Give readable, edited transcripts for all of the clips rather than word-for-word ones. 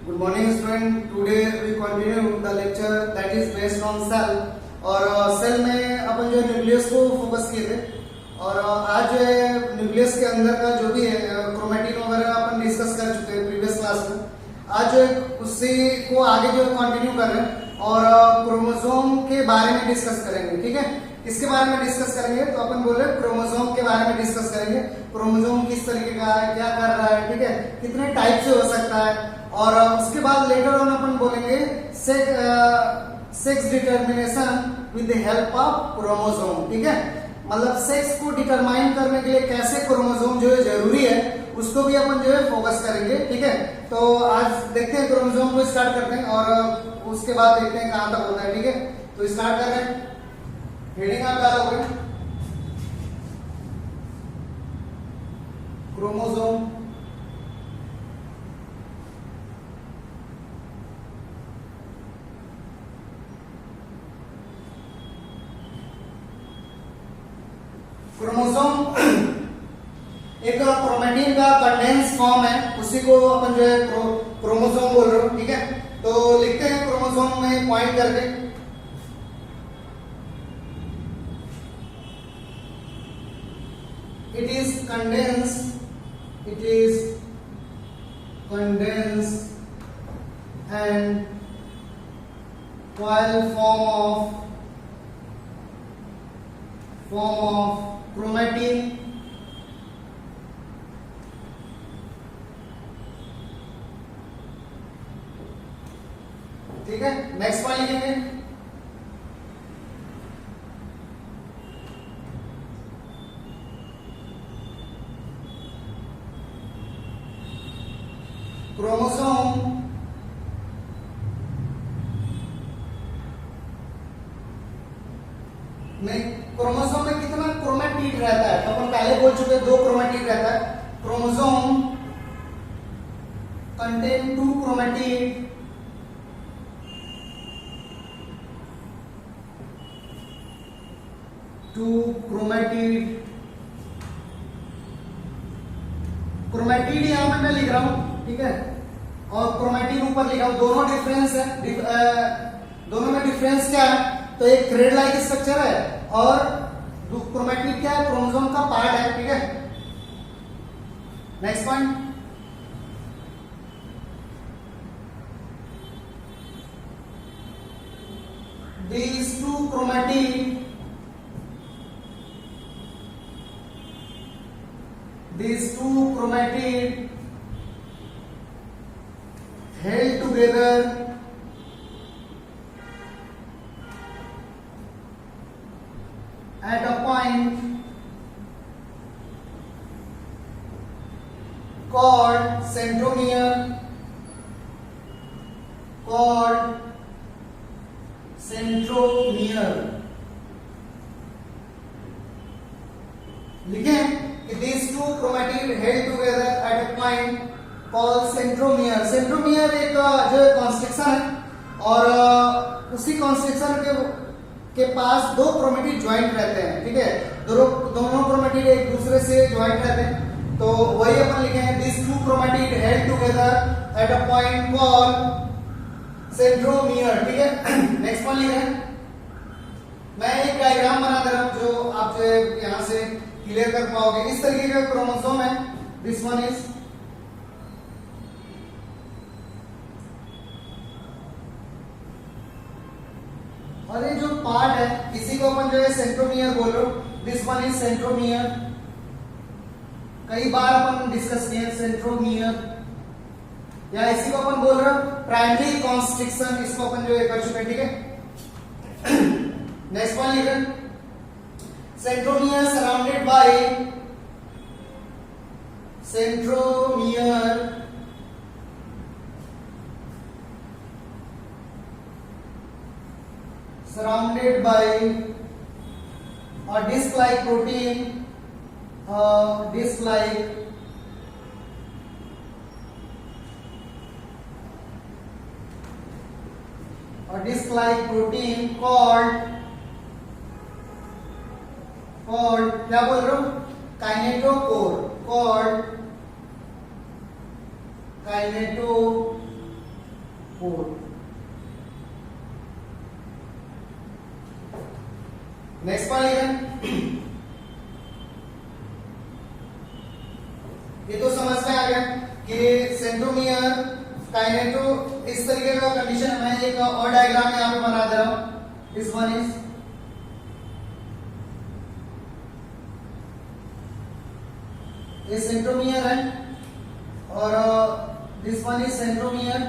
Good morning student. Today we continue the lecture that is based on cell और cell में अपन जो nucleus को focus किए थे और आज न्यूक्लियस के अंदर का जो भी है क्रोमेटिन वगैरह अपन डिस्कस कर चुके हैं प्रीवियस क्लास में। आज उसी को आगे जो कंटिन्यू कर रहे हैं और क्रोमोसोम के बारे में डिस्कस करेंगे। ठीक है, इसके बारे में डिस्कस करेंगे तो अपन बोले क्रोमोसोम के बारे में डिस्कस करेंगे। क्रोमोसोम किस तरीके का है, क्या कर रहा है, ठीक है, कितने टाइप से हो सकता है और उसके बाद लेटर ऑन अपन बोलेंगे sex determination with the help of chromosome. ठीक है, मतलब सेक्स को डिटरमाइन करने के लिए कैसे क्रोमोसोम जो है जरूरी है उसको भी अपन जो है फोकस करेंगे। ठीक है, तो आज देखते हैं क्रोमोसोम को स्टार्ट करते हैं और उसके बाद देखते हैं कहां तक होता है। ठीक है, तो स्टार्ट कर रहे हैं। हेडिंग आप डालोगे क्रोमोसोम। क्रोमोसोम एक क्रोमेटिन का कंडेंस फॉर्म है, उसी को अपन जो है क्रोमोसोम बोल रहे हो। ठीक है, तो लिखते हैं क्रोमोसोम में पॉइंट करके। It is condensed and coil form of chromatin ठीक है, नेक्स्ट पॉइंट लिखेंगे क्रोमोसोम में कितना क्रोमेटिड रहता है, तो अपन पहले बोल चुके 2 क्रोमेटिड रहता है। क्रोमोसोम कंटेन 2 क्रोमेटिड क्रोमेटिड यहां पे मैं लिख रहा हूं। ठीक है, और क्रोमेटिन ऊपर लिखा हूं। दोनों डिफरेंस है, दोनों में डिफरेंस क्या है, तो एक थ्रेड लाइक स्ट्रक्चर है और क्रोमेटिन क्या है, क्रोमोसोम का पार्ट है। ठीक है, next point these two chromatid held together at a point called centromere लिखें कि these two chromatid held together at a point called centromere। Centromere एक जो कॉन्स्ट्रिक्शन है और उसी कॉन्स्ट्रिक्शन के पास 2 क्रोमेटिड ज्वाइंट रहते हैं। ठीक है, दोनों क्रोमेटिड एक दूसरे से ज्वाइंट रहते हैं, तो वही अपन लिखे हैं these two chromatid held together at a point called centromere। ठीक है, नेक्स्ट पॉइंट लिखे हैं। मैं एक डायग्राम बना दे रहा हूं जो आप यहां से क्लियर कर पाओगे। इस तरीके का क्रोमोसोम है, दिस वन इज और ये जो पार्ट है इसी को अपन जो है सेंट्रोमियर बोल रहे हो। दिस वन इज सेंट्रोमियर, कई बार अपन डिस्कस किए सेंट्रोमियर, या इसी को अपन बोल रहे हो प्राइमरी कॉन्स्ट्रिक्शन, इसको अपन जो है कर चुके हैं। ठीक है, नेक्स्ट वन लिखें centromere surrounded by a disc-like protein, called क्या बोल रहा हूं, kinetochore, called kinetochore. 4। Next point लिख रहे हैं, ये तो समझ में आ गया कि सेंट्रोमियर काइनेटो, इस तरीके का कंडीशन मैं एक और डायग्राम यहाँ पे बना दे रहा हूं। दिस वन इज ये सेंट्रोमियर है और this one is centromere.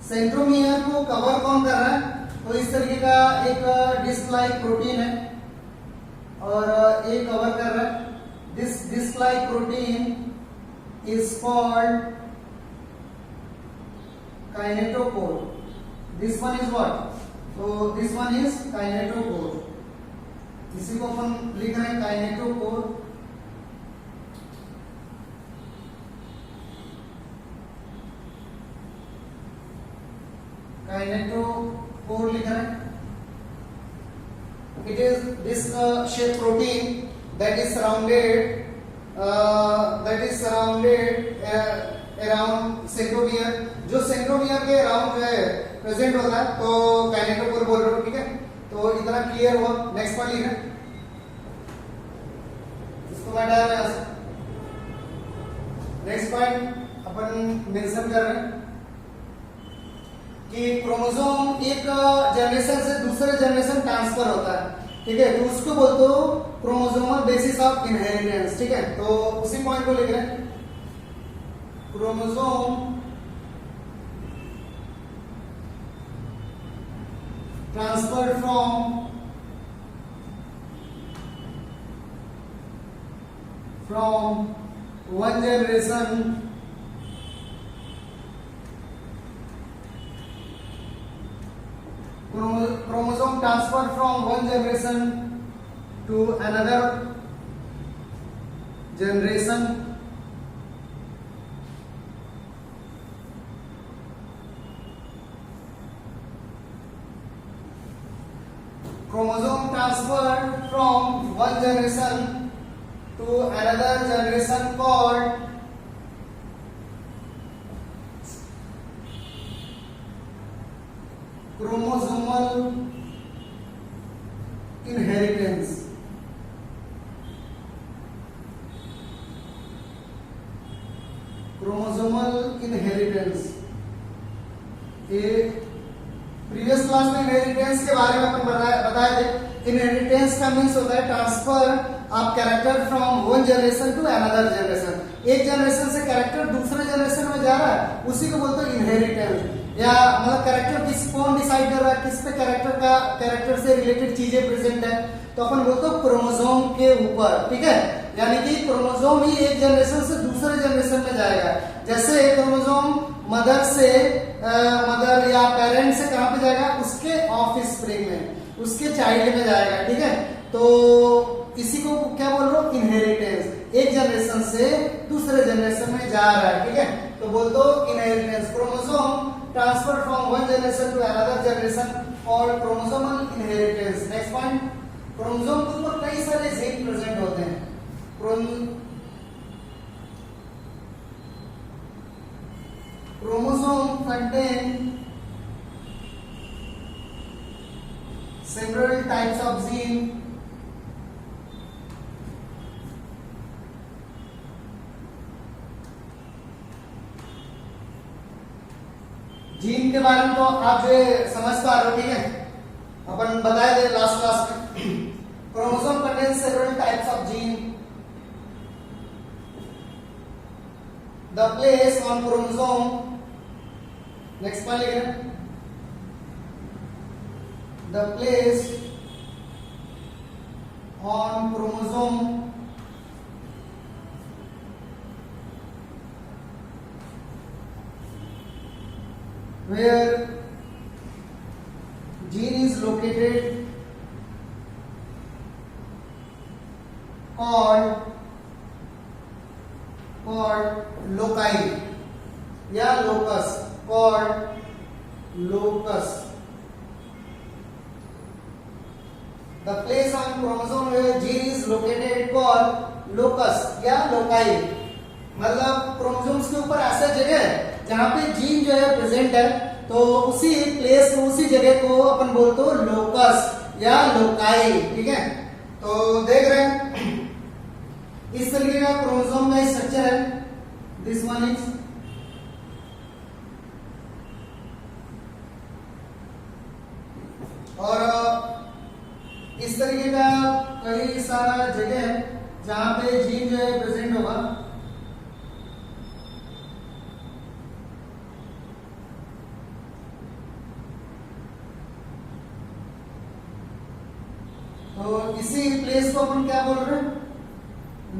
Centromere को कवर कौन कर रहा है, तो इस तरीके का एक डिस्क लाइक प्रोटीन है और ये कवर कर रहा है। This disc like protein is called kinetochore. This one is what, तो दिस वन इज काइनेटोकोर। इसी को अपन लिख रहे हैं काइनेटोकोर। काइनेटोकोर लिख रहे हैं। It is this shaped protein that is surrounded around centromere, जो सेंट्रोमियर के अराउंड जो है प्रेजेंट होता है, तो काइनेटोकोर बोल रहे हो, ठीक है। तो इतना क्लियर हुआ। नेक्स्ट पॉइंट लिख रहे हैं, इसको मैं डाल रहा हूं। नेक्स्ट पॉइंट अपन मेंशन कर रहे हैं कि क्रोमोसोम एक जनरेशन से दूसरे जनरेशन ट्रांसफर होता है, ठीक है, तो उसको बोलते हो क्रोमोसोमल बेसिस ऑफ इनहेरिटेंस, ठीक है। तो उसी पॉइंट को लिख रहे हैं, chromosome transfer from one generation chromosome transfer from one generation to another generation. Chromosome transferred from one generation to another generation called chromosomal inheritance। Chromosomal inheritance, ये previous class में इनहेरिटेंस के बारे में अपन बताए थे। इनहेरिटेंस का मीन्स होता है transfer of character from one generation to another generation. एक जनरेशन से कैरेक्टर दूसरे जनरेशन में जा रहा है, उसी को बोलते हैं इनहेरिटेंस। या मतलब कैरेक्टर किस कौन डिसाइड कर रहा है, किस पे कैरेक्टर से रिलेटेड चीजें प्रेजेंट है, तो अपन बोलते हैं क्रोमोसोम के ऊपर, ठीक है। यानी कि क्रोमोसोम ही एक जनरेशन से दूसरे जनरेशन में जाएगा। जैसे क्रोमोसोम मदर या पेरेंट से कहां पे जाएगा, उसके ऑफस्प्रिंग में, उसके चाइल्ड में जाएगा, ठीक है। तो इसी को क्या बोल रहा हूं, इनहेरिटेंस। एक जनरेशन से दूसरे जनरेशन में जा रहा है, ठीक है, तो बोल दो inheritance. Chromosome transfer from one generation to another generation और chromosomal inheritance. Next point, chromosome के ऊपर कई सारे जीन प्रेजेंट होते हैं। Chromosome contain several types of gene gene के बारे में तो आप जो समझ पा रहे हो, ठीक है, अपन बताए थे लास्ट क्लास में। Chromosome contain several types of gene. The place on chromosome, next point लिख रहे हैं, the place on chromosome where gene is located called loci या locus, called locus। The place on chromosome where gene is located called locus या loci। मतलब chromosome के ऊपर ऐसा जगह है जहाँ पे जीन जो है प्रेजेंट है, तो उसी प्लेस को, उसी जगह को अपन बोलते हो लोकस या लोकाई। ठीक है, तो देख रहे हैं इस तरीके का क्रोमोसोम का स्ट्रक्चर है। दिस वन इज और इस तरीके का कई सारा जगह है जहां पे जीन जो है प्रेजेंट होगा। तो इसी प्लेस को अपन क्या बोल रहे हैं,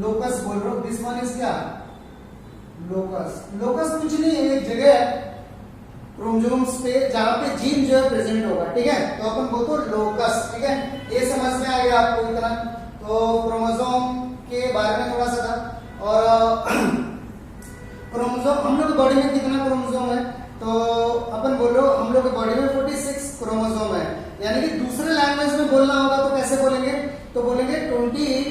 लोकस बोल रहे हो। दिस वन इज क्या, लोकस। लोकस कुछ नहीं है, एक जगह है क्रोमोसोम्स पे जहां पे जीन जो है प्रेजेंट होगा। ठीक है, तो अपन बोलते हैं लोकस। ठीक है, ये समझ में आ गया आपको इतना। तो क्रोमोसोम के बारे में थोड़ा सा था। और क्रोमोसोम, हम लोग की बॉडी में कितना क्रोमोसोम है, तो अपन बोलो हम लोग की बॉडी में 46 क्रोमोसोम है। यानी कि दूसरे लैंग्वेज में बोलना होगा तो कैसे बोलेंगे, तो बोलेंगे 23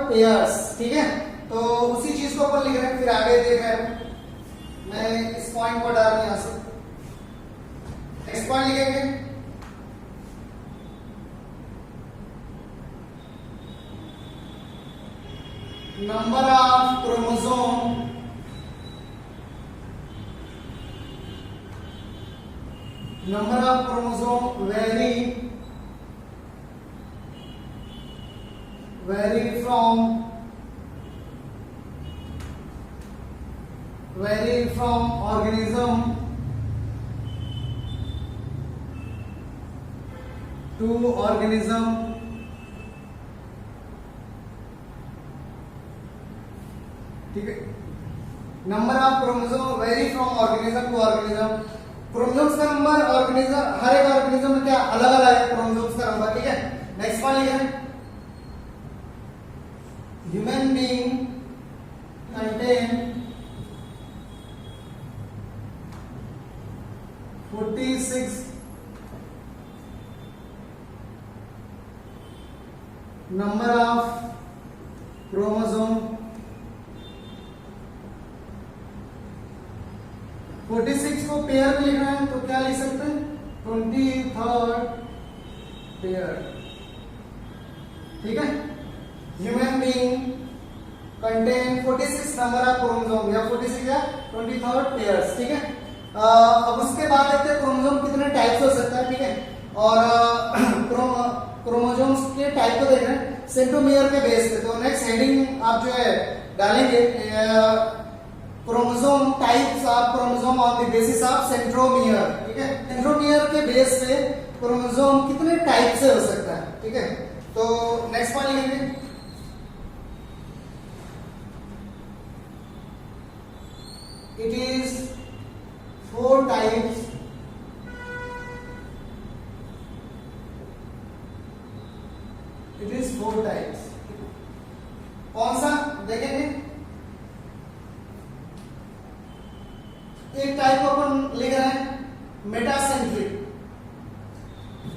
पेयर्स। ठीक है, तो उसी चीज को अपन लिख रहे हैं, फिर आगे देख रहे हैं। मैं इस पॉइंट को डाल यहां से नेक्स्ट पॉइंट लिखेंगे। Number of chromosome vary from organism to organism। ठीक है, number of chromosome vary from organism to organism. Chromosomes का नंबर ऑर्गेनिज्म, हर एक ऑर्गेनिज्म में क्या अलग अलग है क्रोमोसोम्स का नंबर। ठीक है, नेक्स्ट वन लिखा है, human being contain 46 number of chromosome। 46 को पेयर में लिखना है तो क्या लिख सकते हैं, 23rd पेयर। ठीक है, human being contain 46 number of chromosome, या 46 या 23rd पेयर्स। ठीक है, अब उसके बाद देखते हैं क्रोमोसोम कितने टाइप्स हो सकता है। ठीक है, और क्रोमोसोम्स के टाइप को देख रहे हैं सेंट्रोमियर के बेस पे। तो नेक्स्ट हेडिंग आप जो है डालेंगे, chromosome types of chromosome on the basis of centromere. ठीक है, सेंट्रोमियर के बेस पे क्रोमोसोम कितने टाइप से हो सकता है। ठीक है, तो नेक्स्ट पॉइंट लिखेंगे, इट इज 4 टाइप्स कौन सा देखेंगे। एक टाइप को अपन लिख रहे हैं मेटासेंट्रिक।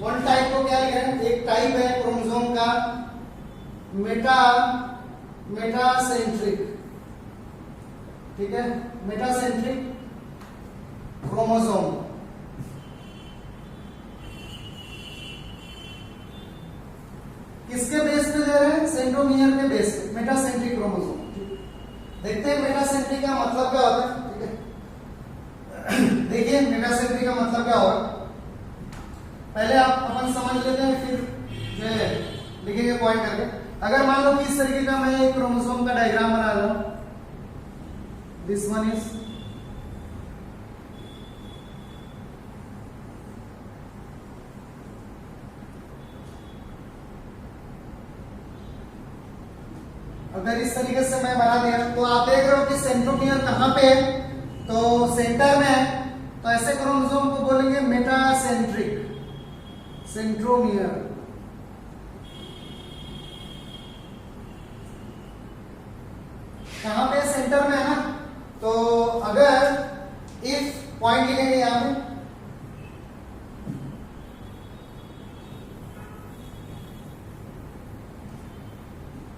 वन टाइप को क्या लिख रहे हैं, एक टाइप है क्रोमोसोम का मेटासेंट्रिक। ठीक है, मेटासेंट्रिक क्रोमोसोम। किसके बेस पे दे रहे हैं, सेंट्रोमियर के बेस पे, मेटासेंट्रिक क्रोमोसोम। देखते हैं मेटासेंट्रिक का मतलब क्या होता है। ठीक है, देखिए मेटासेंट्रिक का मतलब क्या होगा, पहले आप अपन समझ लेते हैं, फिर लिखेंगे पॉइंट करके। अगर मान लो कि इस तरीके का मैं एक क्रोमोसोम का डायग्राम बना रहा हूं, दिस वन इज, अगर इस तरीके से मैं बना दिया तो आप देख रहे हो कि सेंट्रोमियर कहां पे है, तो सेंटर में है। तो ऐसे क्रोमोसोम को बोलेंगे मेटासेंट्रिक, सेंट्रोमियर। कहां पे, सेंटर में है ना। तो अगर इफ पॉइंट लिखेंगे यहां पे,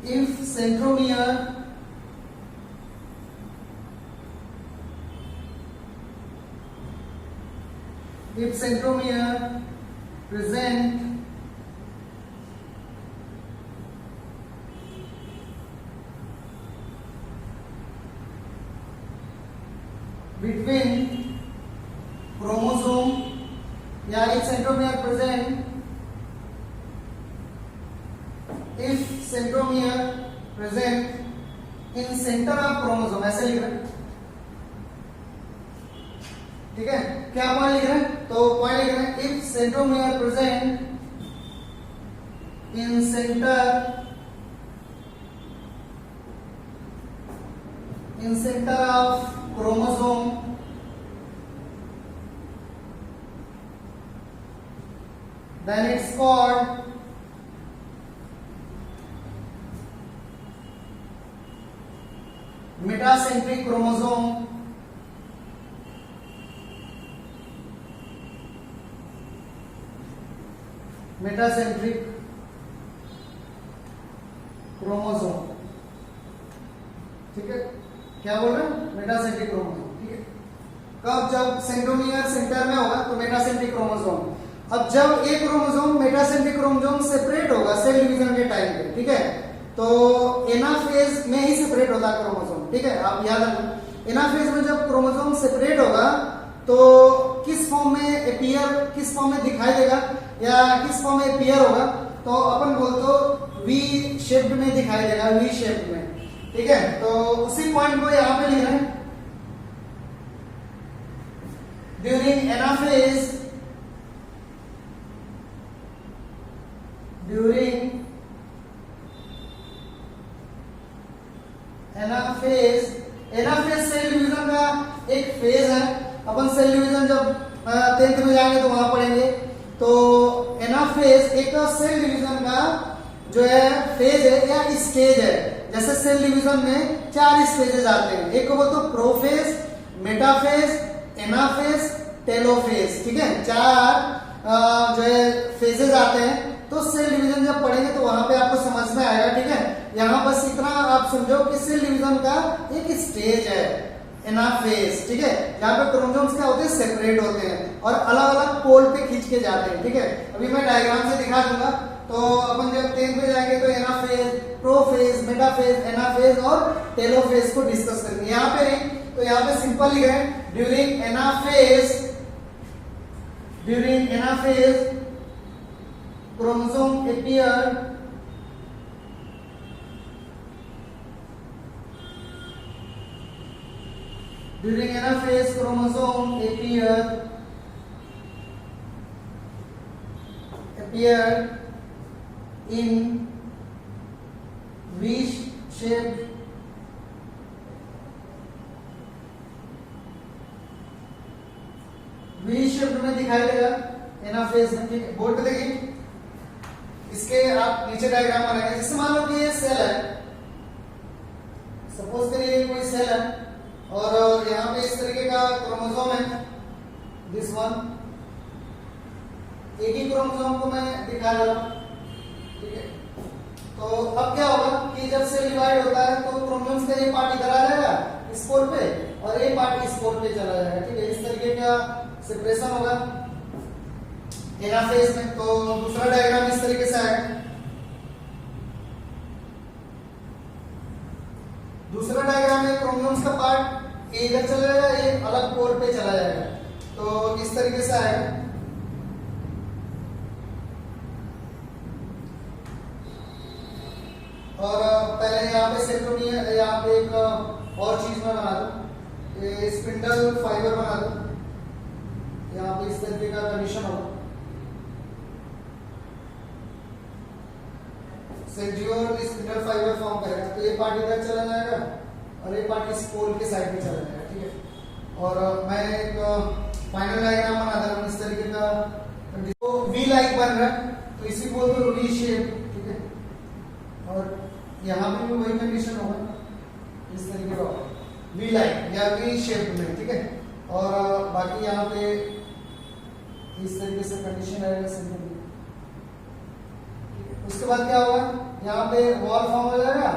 if centromere if centromere present between chromosome, या if centromere present, if centromere present in center of chromosome, ऐसे लिख रहे हैं, ठीक है। क्या पॉइंट लिख रहे हैं? तो पॉइंट लिख रहे हैं if centromere present in center of chromosome, then it's called metacentric chromosome. Metacentric chromosome, ठीक है। क्या बोल रहे हैं? मेटासेंट्रिक क्रोमोसोम, ठीक है। कब? जब सेंट्रोमियर सेंटर में होगा तो मेटासेंट्रिक क्रोमोसोम। अब जब एक क्रोमोसोम मेटासेंट्रिक क्रोमोसोम सेपरेट होगा सेल डिवीजन के टाइम पे, ठीक है, तो एनाफेज में ही सेपरेट होता है क्रोमोसोम, ठीक है। आप याद रखना, एनाफेज में जब क्रोमोसोम सेपरेट होगा तो किस फॉर्म में अपीयर, किस फॉर्म में दिखाई देगा या किस फॉर्म में अपीयर होगा, तो अपन बोलते हो वी शेप्ड में दिखाई देगा, वी शेप्ड में, ठीक है। तो उसी पॉइंट को यहां पे लिख रहे हैं, during anaphase, during anaphase, anaphase cell division का एक फेज है। अपन सेल डिवीजन जब 10th में जाएंगे तो वहां पढ़ेंगे। तो एनाफेज एक सेल डिवीजन का जो है फेज है या स्टेज है। जैसे सेल डिवीजन में 4 स्टेजेस आते हैं, एक को बोलते हैं प्रोफेज, मेटाफेज, एनाफेज, टेलोफेज, ठीक है। 4 जो है फेजेस आते हैं। तो सेल डिवीजन जब पढ़ेंगे तो वहां पे आपको समझ में आएगा, ठीक है। यहाँ बस इतना आप समझो कि सेल डिवीजन का एक स्टेज है एनाफेज, ठीक है। यहाँ पे क्रोमोसोम्स क्या होते हैं? सेपरेट होते हैं और अलग अलग पोल पे खींच के जाते हैं, ठीक है। अभी मैं डायग्राम से दिखा दूंगा। तो अपन जब 10th में जाएंगे तो एनाफेज, प्रोफेज, मेटाफेज, एनाफेज और टेलोफेज को डिस्कस करेंगे। यहाँ पे नहीं, तो यहाँ पे सिंपल लिख रहे हैं, during anaphase, during anaphase chromosome appear during anaphase, chromosome appear in V-shaped में दिखाई देगा एनाफेज में, ठीक है। बोर्ड पे देखिए, इसके आप नीचे डायग्राम बनाएंगे। जैसे मान लो कि ये सेल है, सपोज करिए कोई सेल है और यहाँ पे इस तरीके का क्रोमोसोम है, दिस वन, एक ही क्रोमोसोम को मैं दिखा रहा हूं, ठीक है। तो अब क्या होगा कि जब सेल डिवाइड होता है तो क्रोमोसोम्स का ये पार्ट इधर आ जाएगा इस पोल पे और ये पार्ट इस पोल पे चला जाएगा, ठीक है। इस तरीके का सेपरेशन होगा एनाफेज में। तो दूसरा डायग्राम इस तरीके से आएगा। दूसरा डायग्राम में क्रोमोसोम्स का पार्ट इधर चला जाएगा, ये अलग पोल पे चला जाएगा। तो इस तरीके से आएगा। और पहले यहाँ पे सेंट्रोमियर, यहाँ पे एक और चीज मैं बना दूं, ये स्पिंडल फाइबर बना दूं। यहाँ पे इस तरीके का कंडीशन होगा, सेंट्रियोल स्पिंडल फाइबर फॉर्म करेगा। तो ये पार्ट इधर चला जाएगा और ये पार्ट इस पोल के साइड में चला जाएगा, ठीक है। और मैं एक फाइनल डायग्राम बना रहा हूं इस तरीके का, तो वी लाइक बन रहा है, तो इसी को बोलते हैं वी शेप, ठीक है। और यहाँ पे भी वही कंडीशन होगा, इस तरीके का वी लाइक या वी शेप में, ठीक है। और बाकी यहाँ पे इस तरीके से कंडीशन आएगा सिंपल। उसके बाद क्या होगा, यहाँ पे वॉल फॉर्म हो जाएगा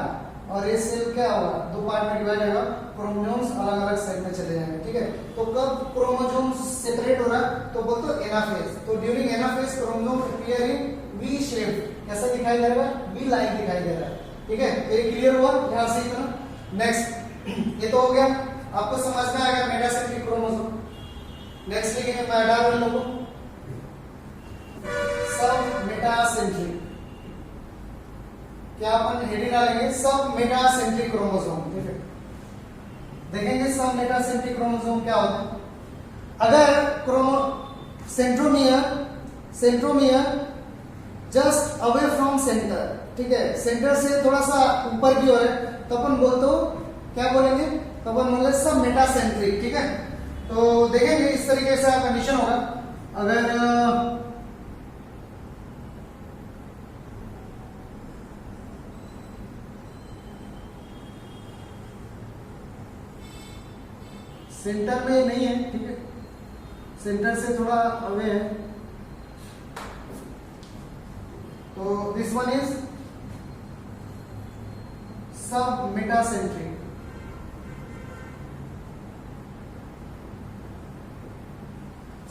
और ये सेल क्या होगा, 2 पार्ट में डिवाइड होगा। क्रोमोसोम्स अलग अलग साइड में चले जाएंगे, ठीक है। तो कब क्रोमोसोम्स सेपरेट हो रहा है तो बोलते एनाफेज। तो during anaphase chromosome appear in V shape, कैसा दिखाई दे रहा है, वी लाइन दिखाई दे रहा है, ठीक है। ये क्लियर हुआ यहां से इतना। नेक्स्ट ये तो हो गया, आपको समझ में आ गया मेटासेंट्रिक क्रोमोसोम। नेक्स्ट लिखेंगे मैं हटा रहा हूं लोगों सब मेटासेंट्रिक, क्या अपन हेडिंग डालेंगे सब मेटासेंट्रिक क्रोमोसोम, ठीक है। देखेंगे सब मेटासेंट्रिक क्रोमोसोम क्या होता है। अगर centromere just away from centre, ठीक है, सेंटर से थोड़ा सा ऊपर की ओर है तो अपन बोलते हो क्या बोलेंगे, तो अपन बोले सब मेटासेंट्रिक, ठीक है। तो देखेंगे इस तरीके से कंडीशन होगा। अगर सेंटर में नहीं है, ठीक है, सेंटर से थोड़ा अवे है, तो दिस वन इज सब मेटासेंट्रिक।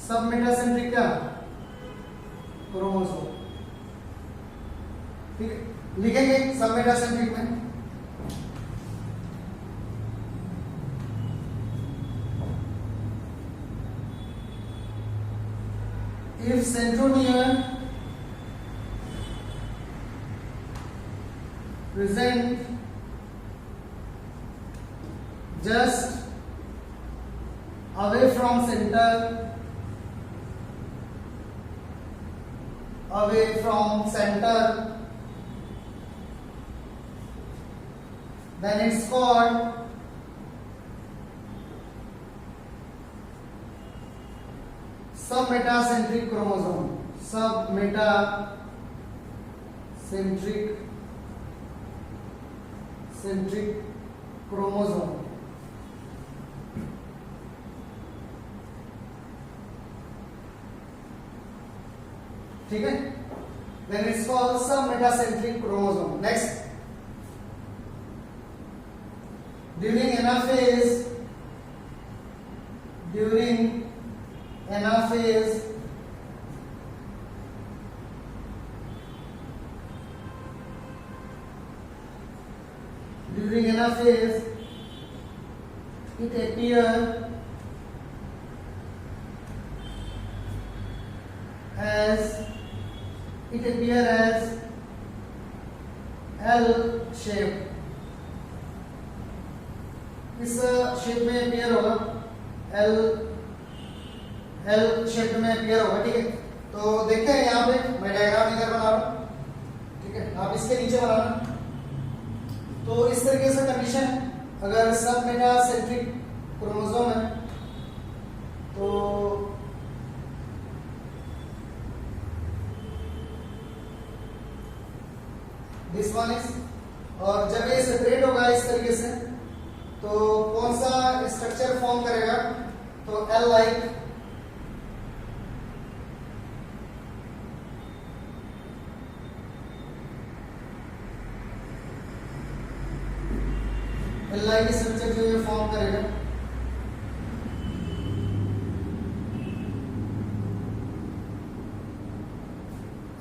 सब मेटासेंट्रिक क्या क्रोमोसोम, ठीक है, लिखेंगे सब मेटासेंट्रिक में। If centromere present just away from center, then it's called submetacentric chromosome. Centric chromosome, ठीक है, then it's called submetacentric chromosome. Next, during anaphase it appears as L shape, इस शेप में अपीयर होगा, L शेप में appear होगा, ठीक है। तो देखते हैं यहाँ पे मैं डायग्राम इधर बना रहा हूँ, ठीक है, आप इसके नीचे बनाना। तो इस तरीके से कंडीशन है। अगर सब मेटासेंट्रिक क्रोमोसोम है तो दिस वन इज, और जब ये सेपरेट होगा इस तरीके से तो कौन सा स्ट्रक्चर फॉर्म करेगा, तो एल लाइक, स्ट्रक्चर जो ये फॉर्म करेगा,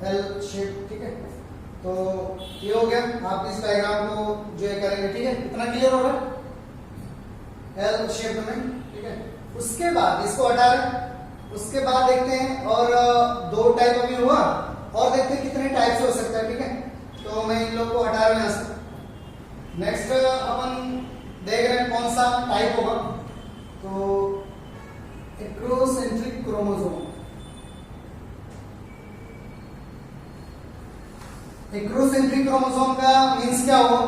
एल शेप, ठीक है। तो ये हो गया, आप इस डायग्राम को जो है करेंगे, ठीक है, इतना क्लियर हो रहा है एल शेप में, ठीक है। उसके बाद इसको हटा रहे, उसके बाद देखते हैं, और दो टाइप अभी हुआ, और देखते हैं कितने टाइप से हो सकता है, ठीक है। तो मैं इन लोग को हटा रहा हूं यहां से। नेक्स्ट अपन देख रहे हैं कौन सा टाइप होगा, तो एक्रोसेंट्रिक क्रोमोसोम। एक्रोसेंट्रिक क्रोमोसोम का मीन्स क्या होगा,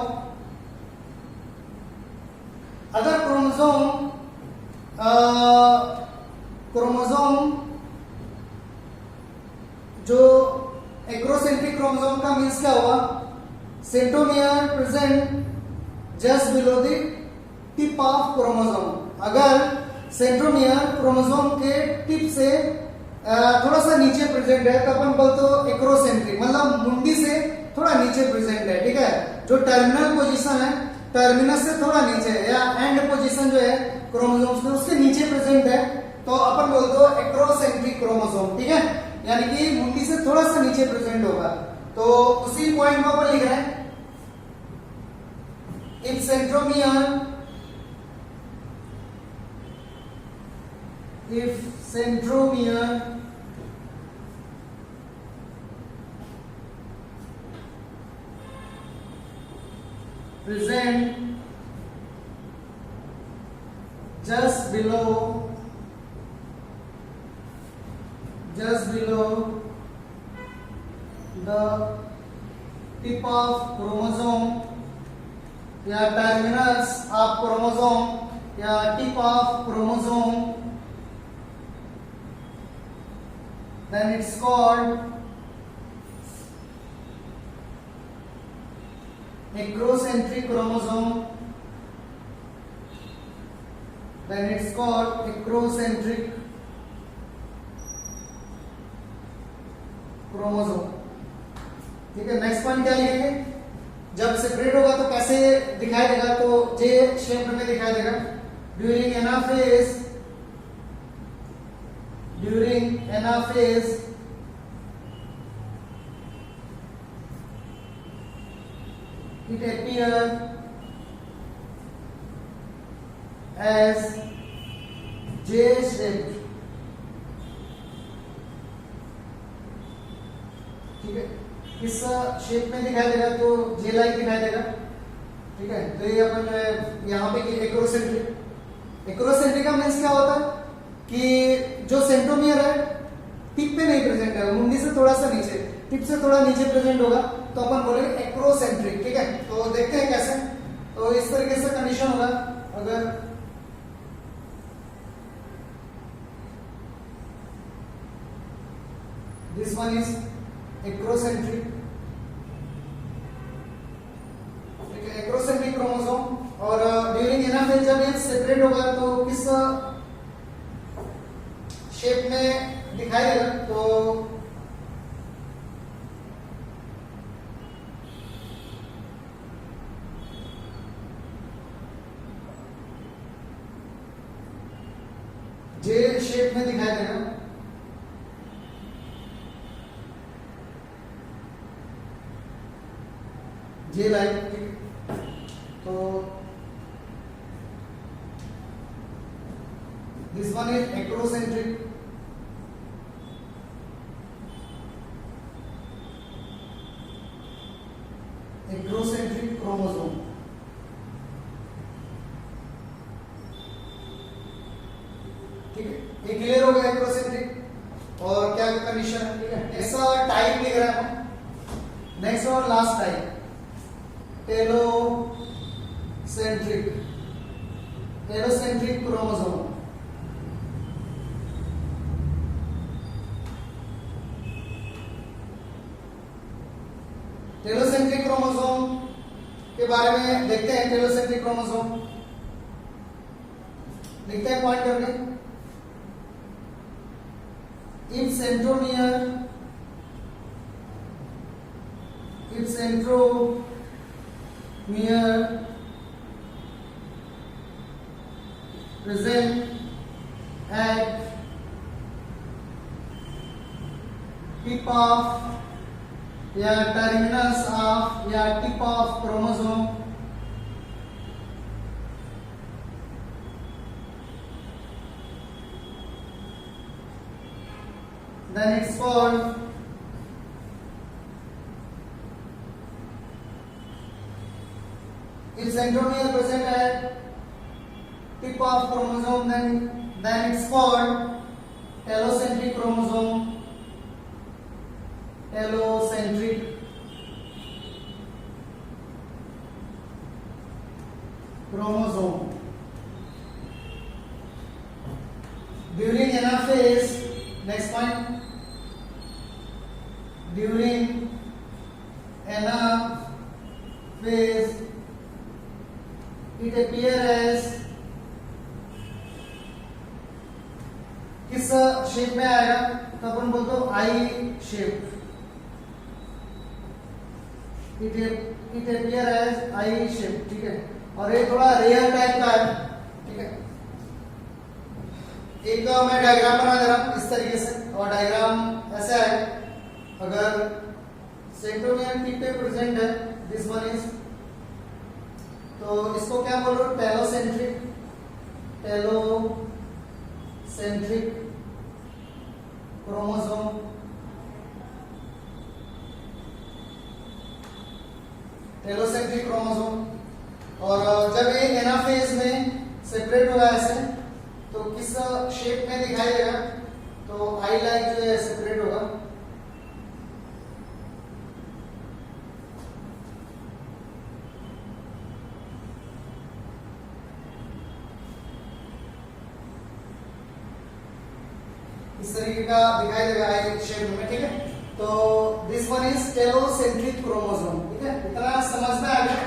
अगर क्रोमोसोम जो एक्रोसेंट्रिक क्रोमोसोम का मीन्स क्या होगा, centromere present just below the tip of chromosome. अगर सेंट्रोमियर क्रोमोसोम के टिप से थोड़ा सा नीचे प्रेजेंट है तो अपन बोलते हो एक्रोसेंट्रिक, मतलब मुंडी से थोड़ा नीचे प्रेजेंट है, ठीक है। जो टर्मिनल पोजीशन है टर्मिनस से थोड़ा नीचे या एंड पोजीशन जो है क्रोमोसोम्स में उसके नीचे प्रेजेंट है तो अपन बोलते हो एक्रोसेंट्रिक क्रोमोसोम, ठीक है, यानी कि मुंडी से थोड़ा सा नीचे प्रेजेंट होगा। तो उसी पॉइंट को अपन लिख रहे हैं, if centromere present just below the tip of chromosome या terminus of chromosome या tip of chromosome, then it's called acrocentric chromosome, then it's called acrocentric chromosome, ठीक है। नेक्स्ट पॉइंट क्या लिखेंगे, जब सेपरेट होगा तो कैसे दिखाई देगा, तो जे शेप में दिखाई देगा। During anaphase it appear as J shape, ठीक है, किस शेप में दिखाई देगा, तो जे लाइक दिखाई देगा, ठीक है। तो ये अपन यहाँ पे एक्रोसेंट्रिक का मीन्स क्या होता है कि जो सेंट्रोमियर है टिप पे नहीं प्रेजेंट है, मुंडी से थोड़ा सा नीचे, टिप से थोड़ा नीचे प्रेजेंट होगा तो अपन बोलेंगे एक्रोसेंट्रिक, ठीक है। तो देखते हैं कैसे, तो इस तरीके से कंडीशन होगा, अगर दिस वन इज एक्रोसेंट्रिक, ठीक है, एक्रोसेंट्रिक क्रोमोसोम, और ड्यूरिंग एनाफेज जब ये सेपरेट होगा तो किस शेप में दिखाई देगा, तो जे शेप में दिखाई देगा, जे लाइक, तो this one is acrocentric, chromosome, ठीक है। ये क्लियर हो गया एक्रोसेंट्रिक और क्या कंडीशन है, ठीक है। ऐसा टाइप लिख रहे हैं हम। नेक्स्ट और last type telocentric chromosome, telocentric chromosome के बारे में देखते हैं। टेलोसेंट्रिक क्रोमोसोम लिखते हैं पॉइंट करके, if centromere present at tip of या terminus of या tip of chromosome, then it's called if centromere present at tip of chromosome, then it's called telocentric chromosome, telocentric chromosome. During anaphase, next point, during anaphase it appears as किस shape में आएगा, तो अपन बोलते हो I shape, it appears as I shape, ठीक है। और ये थोड़ा रेयर टाइप का है, ठीक है। एक मैं डायग्राम बना दे रहा हूं इस तरीके से, और डायग्राम ऐसा है, अगर सेंट्रोमियर टिप पे प्रेजेंट है, दिस वन इज, तो इसको क्या बोल रहे हो, टेलोसेंट्रिक क्रोमोसोम, टेलोसेंट्रिक क्रोमोसोम। और जब ये एनाफेज में सेपरेट होगा ऐसे, तो किस शेप में दिखाई देगा, तो आई लाइक जो है सेपरेट होगा, इस तरीके का दिखाई देगा आई शेप में, ठीक है। तो this one is telocentric chromosome, ठीक है, इतना समझ में आ गया।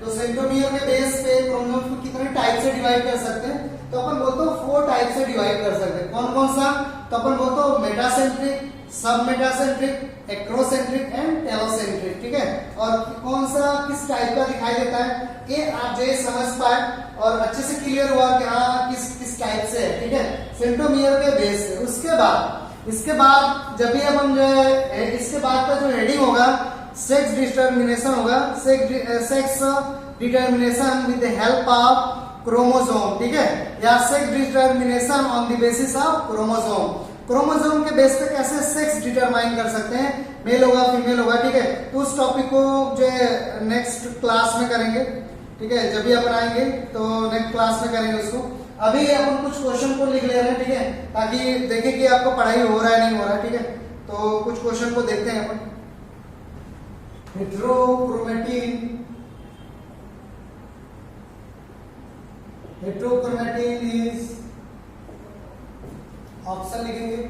तो सेंट्रोमियर के बेस पे क्रोमोसोम को कितने टाइप से डिवाइड कर सकते हैं, तो अपन बोलते हो 4 टाइप से डिवाइड कर सकते हैं। कौन कौन सा, तो अपन बोलते हो मेटासेंट्रिक, सब मेटासेंट्रिक, एक्रोसेंट्रिक एंड टेलोसेंट्रिक, ठीक है। और कौन सा किस टाइप का दिखाई देता है, ये आप जो समझ पाए और अच्छे से क्लियर हुआ कि हाँ किस टाइप से है, ठीक है, सेंट्रोमियर के बेस से। इसके बाद जब भी अपन जो है, इसके बाद का जो हेडिंग होगा सेक्स डिटरमिनेशन होगा, sex determination with the help of chromosome, ठीक है, या sex determination on the basis of chromosome. Chromosome के बेस पे कैसे सेक्स डिटरमाइन कर सकते हैं, मेल होगा फीमेल होगा, ठीक है। तो उस टॉपिक को जो है नेक्स्ट क्लास में करेंगे, ठीक है, जब भी अपन आएंगे तो नेक्स्ट क्लास में करेंगे उसको। अभी अपन कुछ क्वेश्चन को लिख ले रहे हैं, ठीक है, ताकि देखें कि आपको पढ़ाई हो रहा है नहीं हो रहा है, ठीक है। तो कुछ क्वेश्चन को देखते हैं अपन। हेट्रोक्रोमैटिन इज, ऑप्शन लिखेंगे,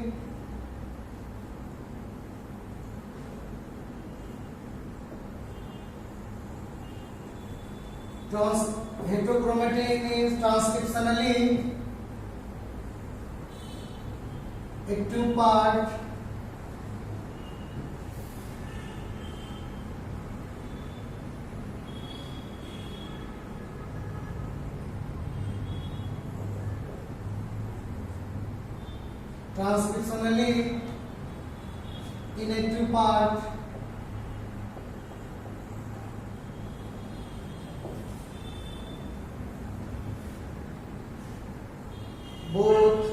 heterochromatin is transcriptionally active part inactive part both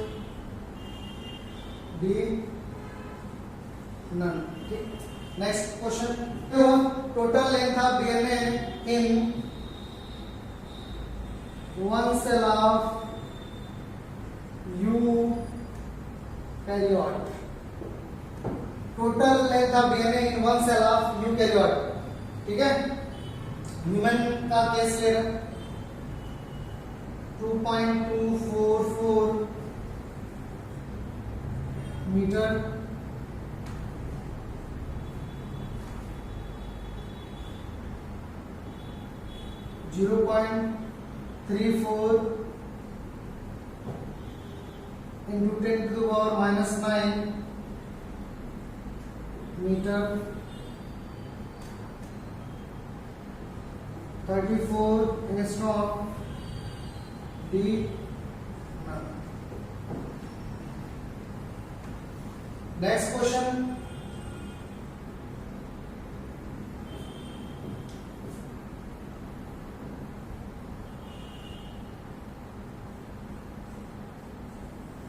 be none. Okay. Next question. Total length of DNA in one cell of eukaryote. Total length of DNA in one cell of eukaryote. ठीक है, human का case ले रहे 2.244 metre, zero point 34 into 10 to the power minus 9 meter, 34 angstrom D. Next question.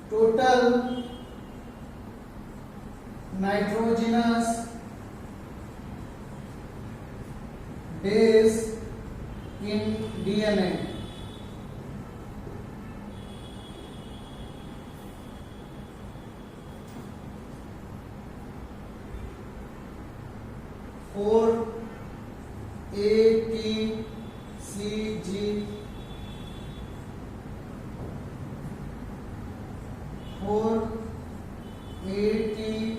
Total nitrogenous base in DNA. Four ATCG, 4 ATUG,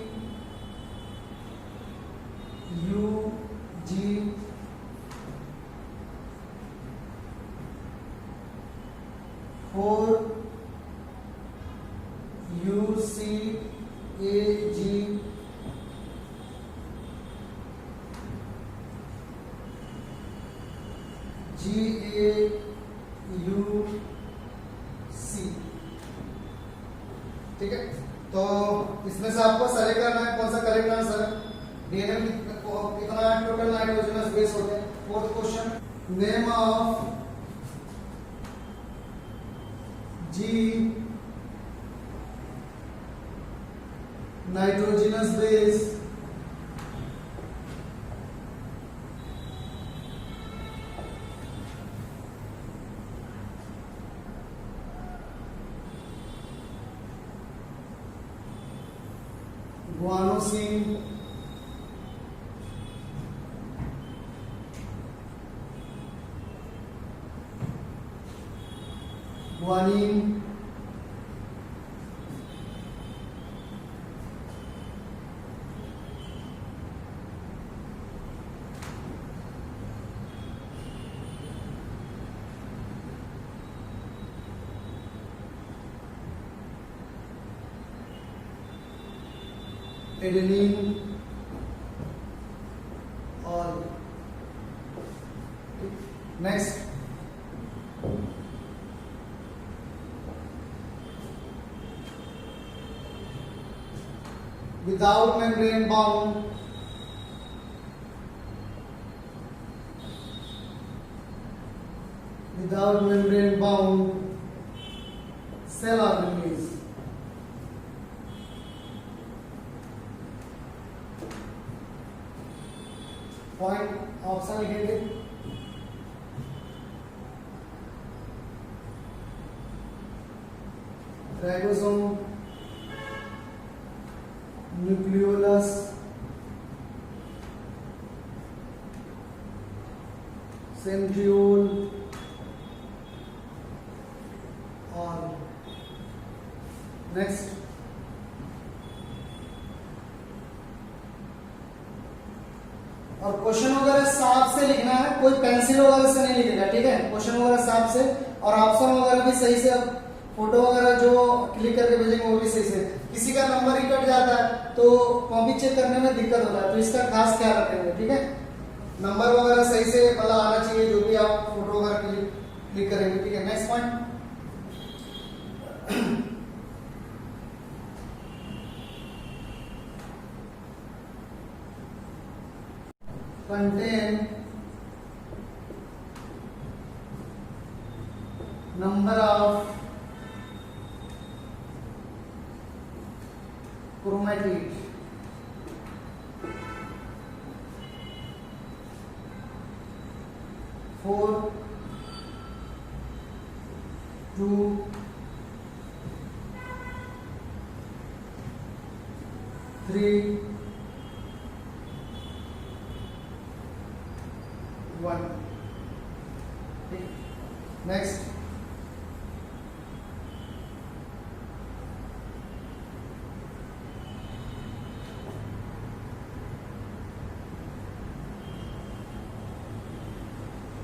4 UCAG, GA ठीक है, तो इसमें से आपको सेलेक्ट करना है कौन सा करेक्ट आंसर है। डीएनए में कितना टोटल नाइट्रोजनस बेस होते हैं। Fourth question, name of the nitrogenous base guanosine, guanine, adenine और next without membrane bound, without membrane bound cell organelles. Point option लिखेंगे, राइबोसोम, न्यूक्लियोलस, सेंट्रियोल और नेक्स्ट और question वगैरह साफ से लिखना है, कोई पेंसिल वगैरह से नहीं लिखेगा, ठीक है। क्वेश्चन वगैरह साफ से और ऑप्शन वगैरह भी सही से, फोटो वगैरह जो क्लिक करके भेजेंगे वो भी सही से। किसी का नंबर ही कट जाता है तो कॉपी चेक करने में दिक्कत होता है, तो इसका खास ख्याल रखेंगे, ठीक है। नंबर वगैरह सही से मतलब आना चाहिए जो भी आप फोटो वगैरह क्लिक करेंगे, ठीक है। Next point, contain number of chromatid, four, 2, 3, 1. Next,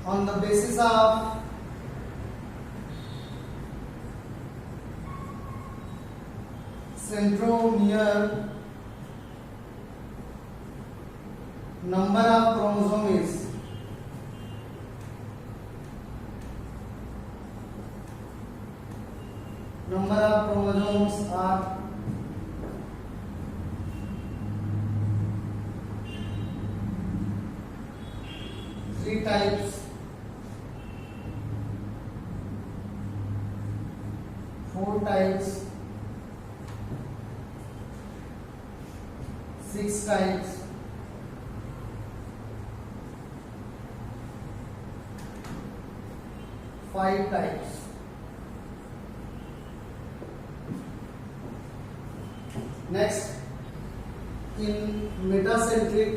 on the basis of centromere, number of chromosomes is number of chromosomes are 3 types, 4 types, 6 types, 5 types. Next, in metacentric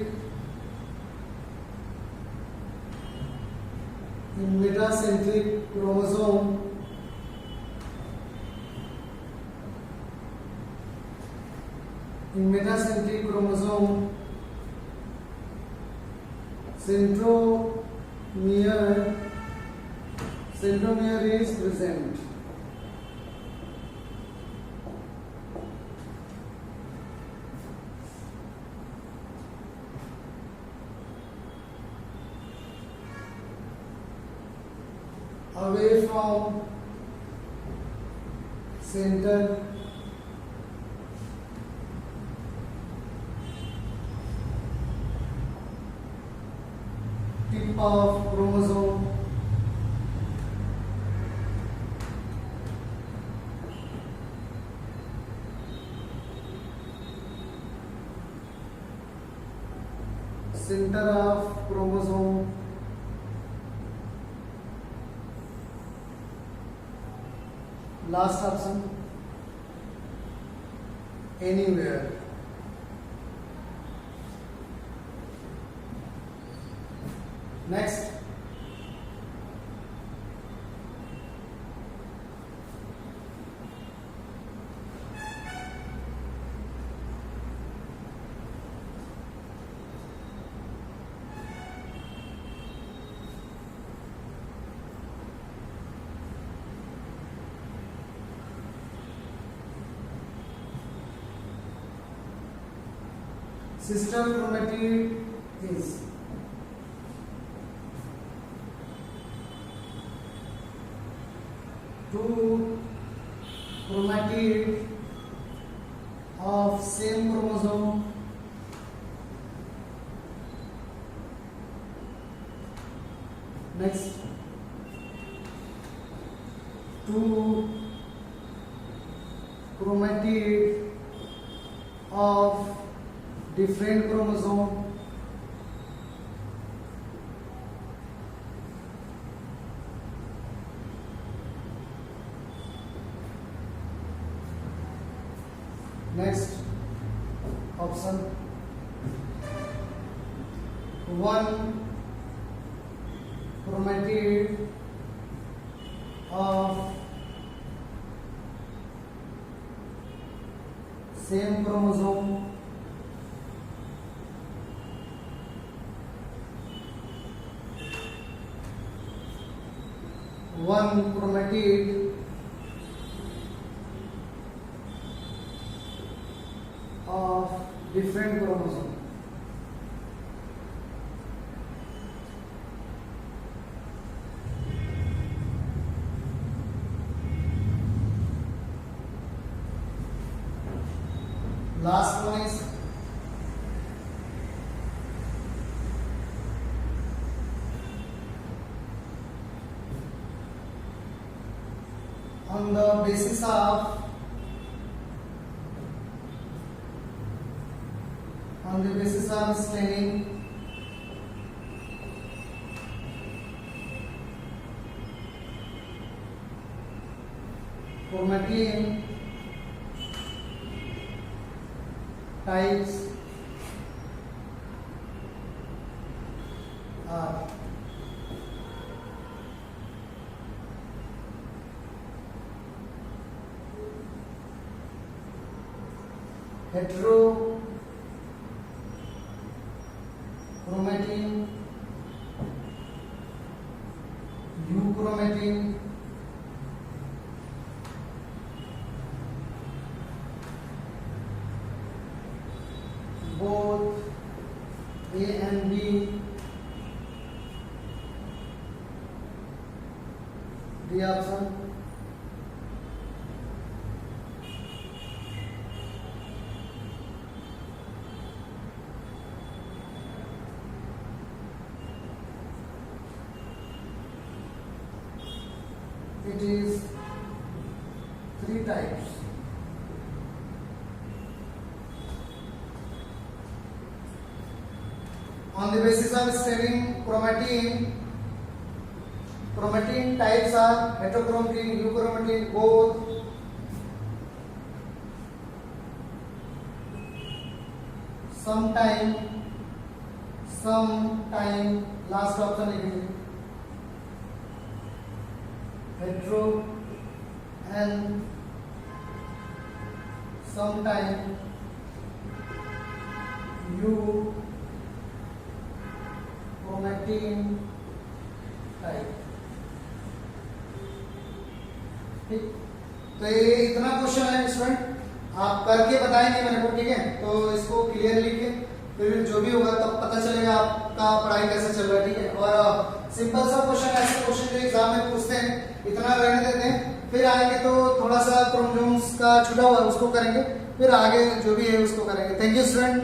chromosome, centromere is present. Away from center of chromosome center of chromosome last option anywhere. Next, sister chromatid is two chromatid of same chromosome next two chromatid of different chromosome next option one chromatid of same chromosome one chromatid of different chromosome last one is on the basis of staining chromatin types are heterochromatin, euchromatin, both A and B, D option. It is three types. On the basis of staining chromatin types are heterochromatin, euchromatin, both. Sometime last option लिखेंगे hetero and sometime euchromatin type. ठीक, तो ये इतना question है student, आप करके बताएंगे मेरे को, ठीक है? तो इसको क्लियर लिखिए, फिर जो भी होगा तब पता चलेगा आपका पढ़ाई कैसे चल रहा है, ठीक है? और सिंपल सा क्वेश्चन, ऐसे क्वेश्चन जो एग्जाम में पूछते हैं इतना रहने देते हैं, फिर आएंगे तो थोड़ा सा क्रोमोसोम्स का छुटा हुआ उसको करेंगे, फिर आगे जो भी है उसको करेंगे। Thank you student.